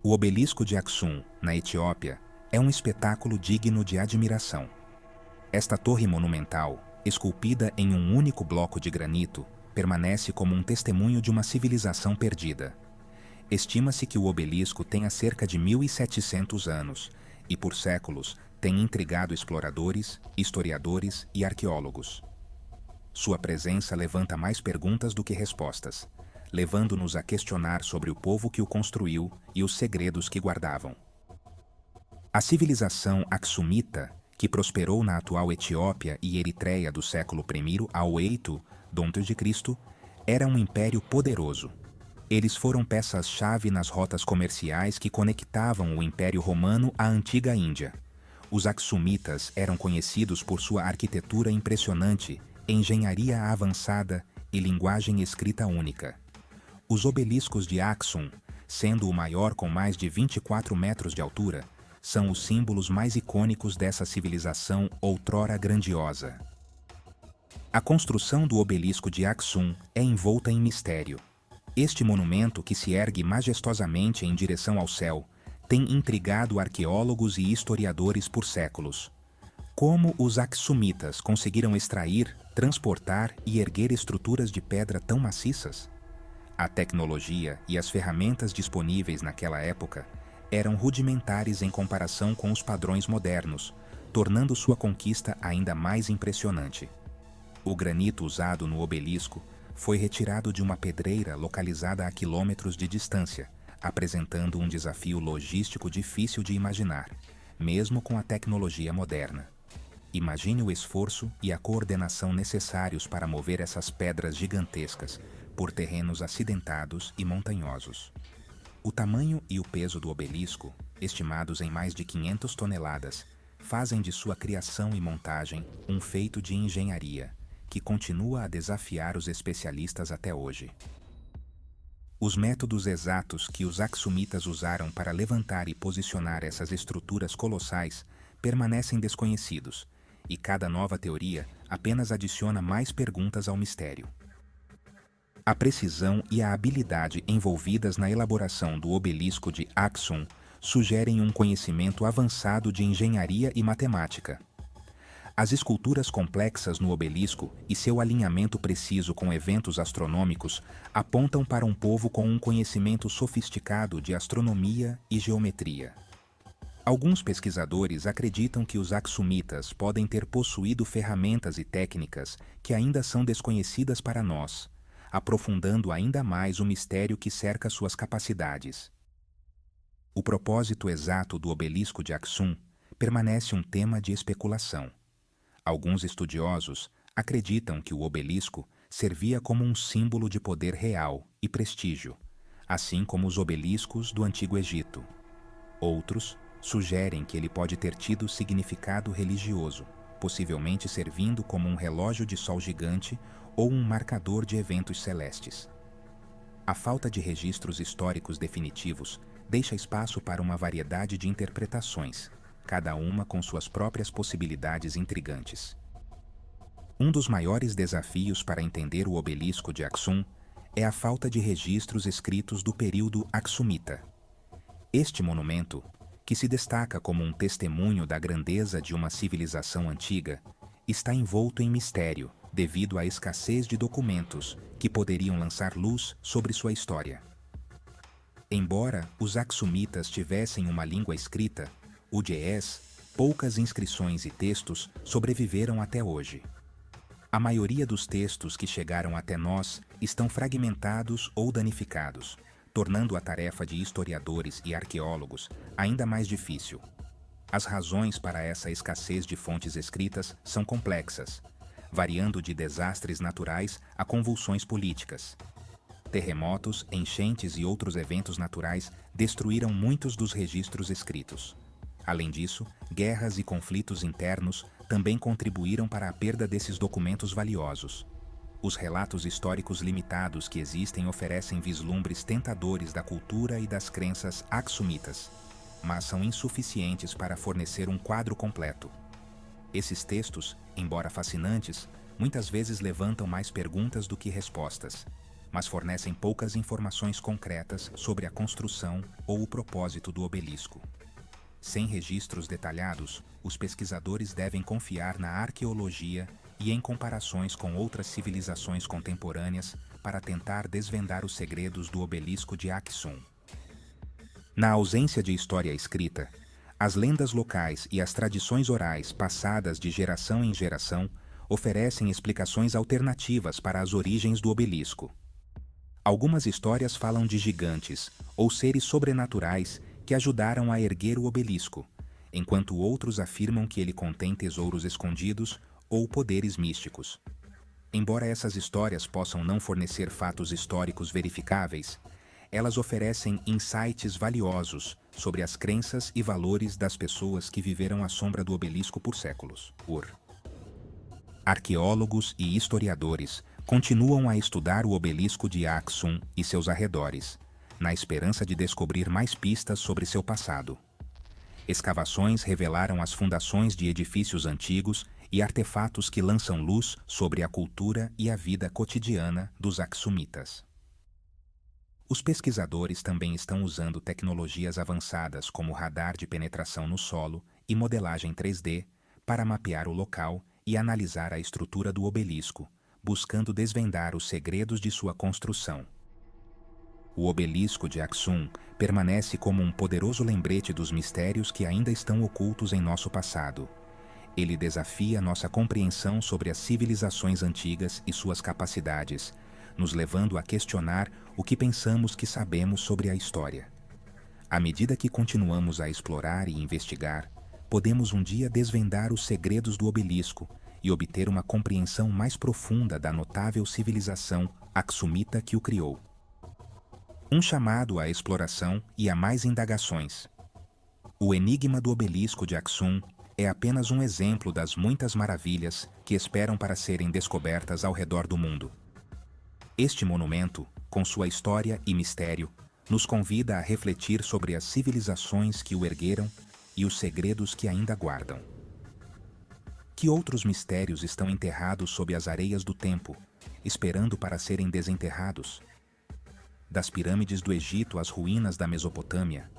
O obelisco de Aksum, na Etiópia, é um espetáculo digno de admiração. Esta torre monumental, esculpida em um único bloco de granito, permanece como um testemunho de uma civilização perdida. Estima-se que o obelisco tenha cerca de 1.700 anos e, por séculos, tem intrigado exploradores, historiadores e arqueólogos. Sua presença levanta mais perguntas do que respostas, levando-nos a questionar sobre o povo que o construiu e os segredos que guardavam. A civilização aksumita, que prosperou na atual Etiópia e Eritreia do século I ao VIII d.C., era um império poderoso. Eles foram peças-chave nas rotas comerciais que conectavam o Império Romano à antiga Índia. Os aksumitas eram conhecidos por sua arquitetura impressionante, engenharia avançada e linguagem escrita única. Os obeliscos de Aksum, sendo o maior com mais de 24 metros de altura, são os símbolos mais icônicos dessa civilização outrora grandiosa. A construção do obelisco de Aksum é envolta em mistério. Este monumento, que se ergue majestosamente em direção ao céu, tem intrigado arqueólogos e historiadores por séculos. Como os aksumitas conseguiram extrair, transportar e erguer estruturas de pedra tão maciças? A tecnologia e as ferramentas disponíveis naquela época eram rudimentares em comparação com os padrões modernos, tornando sua conquista ainda mais impressionante. O granito usado no obelisco foi retirado de uma pedreira localizada a quilômetros de distância, apresentando um desafio logístico difícil de imaginar, mesmo com a tecnologia moderna. Imagine o esforço e a coordenação necessários para mover essas pedras gigantescas por terrenos acidentados e montanhosos. O tamanho e o peso do obelisco, estimados em mais de 500 toneladas, fazem de sua criação e montagem um feito de engenharia, que continua a desafiar os especialistas até hoje. Os métodos exatos que os aksumitas usaram para levantar e posicionar essas estruturas colossais permanecem desconhecidos, e cada nova teoria apenas adiciona mais perguntas ao mistério. A precisão e a habilidade envolvidas na elaboração do obelisco de Aksum sugerem um conhecimento avançado de engenharia e matemática. As esculturas complexas no obelisco e seu alinhamento preciso com eventos astronômicos apontam para um povo com um conhecimento sofisticado de astronomia e geometria. Alguns pesquisadores acreditam que os aksumitas podem ter possuído ferramentas e técnicas que ainda são desconhecidas para nós, aprofundando ainda mais o mistério que cerca suas capacidades. O propósito exato do obelisco de Aksum permanece um tema de especulação. Alguns estudiosos acreditam que o obelisco servia como um símbolo de poder real e prestígio, assim como os obeliscos do Antigo Egito. Outros sugerem que ele pode ter tido significado religioso, possivelmente servindo como um relógio de sol gigante ou um marcador de eventos celestes. A falta de registros históricos definitivos deixa espaço para uma variedade de interpretações, cada uma com suas próprias possibilidades intrigantes. Um dos maiores desafios para entender o obelisco de Aksum é a falta de registros escritos do período aksumita. Este monumento, que se destaca como um testemunho da grandeza de uma civilização antiga, está envolto em mistério devido à escassez de documentos que poderiam lançar luz sobre sua história. Embora os aksumitas tivessem uma língua escrita, o ge'ez, poucas inscrições e textos sobreviveram até hoje. A maioria dos textos que chegaram até nós estão fragmentados ou danificados, tornando a tarefa de historiadores e arqueólogos ainda mais difícil. As razões para essa escassez de fontes escritas são complexas, variando de desastres naturais a convulsões políticas. Terremotos, enchentes e outros eventos naturais destruíram muitos dos registros escritos. Além disso, guerras e conflitos internos também contribuíram para a perda desses documentos valiosos. Os relatos históricos limitados que existem oferecem vislumbres tentadores da cultura e das crenças aksumitas, mas são insuficientes para fornecer um quadro completo. Esses textos, embora fascinantes, muitas vezes levantam mais perguntas do que respostas. mas fornecem poucas informações concretas sobre a construção ou o propósito do obelisco. Sem registros detalhados, os pesquisadores devem confiar na arqueologia e em comparações com outras civilizações contemporâneas para tentar desvendar os segredos do obelisco de Aksum. Na ausência de história escrita, as lendas locais e as tradições orais passadas de geração em geração oferecem explicações alternativas para as origens do obelisco. Algumas histórias falam de gigantes ou seres sobrenaturais que ajudaram a erguer o obelisco, enquanto outros afirmam que ele contém tesouros escondidos ou poderes místicos. Embora essas histórias possam não fornecer fatos históricos verificáveis, elas oferecem insights valiosos sobre as crenças e valores das pessoas que viveram à sombra do obelisco por séculos. Arqueólogos e historiadores continuam a estudar o obelisco de Aksum e seus arredores, na esperança de descobrir mais pistas sobre seu passado. Escavações revelaram as fundações de edifícios antigos e artefatos que lançam luz sobre a cultura e a vida cotidiana dos Aksumitas. Os pesquisadores também estão usando tecnologias avançadas como radar de penetração no solo e modelagem 3D para mapear o local e analisar a estrutura do obelisco, buscando desvendar os segredos de sua construção. O obelisco de Aksum permanece como um poderoso lembrete dos mistérios que ainda estão ocultos em nosso passado. Ele desafia nossa compreensão sobre as civilizações antigas e suas capacidades, nos levando a questionar o que pensamos que sabemos sobre a história. À medida que continuamos a explorar e investigar, podemos um dia desvendar os segredos do obelisco e obter uma compreensão mais profunda da notável civilização Aksumita que o criou. Um chamado à exploração e a mais indagações. O enigma do obelisco de Aksum é apenas um exemplo das muitas maravilhas que esperam para serem descobertas ao redor do mundo. Este monumento, com sua história e mistério, nos convida a refletir sobre as civilizações que o ergueram e os segredos que ainda guardam. Que outros mistérios estão enterrados sob as areias do tempo, esperando para serem desenterrados? Das pirâmides do Egito às ruínas da Mesopotâmia,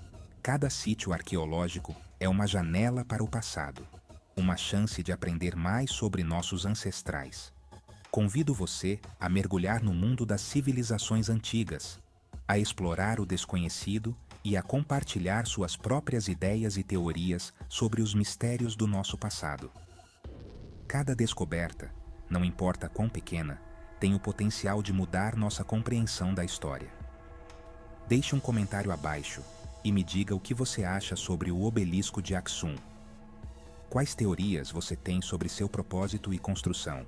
cada sítio arqueológico é uma janela para o passado, uma chance de aprender mais sobre nossos ancestrais. Convido você a mergulhar no mundo das civilizações antigas, a explorar o desconhecido e a compartilhar suas próprias ideias e teorias sobre os mistérios do nosso passado. Cada descoberta, não importa quão pequena, tem o potencial de mudar nossa compreensão da história. Deixe um comentário abaixo e me diga o que você acha sobre o obelisco de Aksum. Quais teorias você tem sobre seu propósito e construção?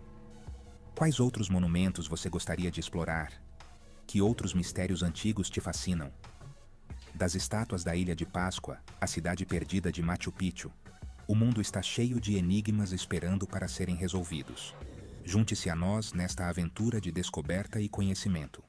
Quais outros monumentos você gostaria de explorar? Que outros mistérios antigos te fascinam? Das estátuas da Ilha de Páscoa à cidade perdida de Machu Picchu, o mundo está cheio de enigmas esperando para serem resolvidos. Junte-se a nós nesta aventura de descoberta e conhecimento.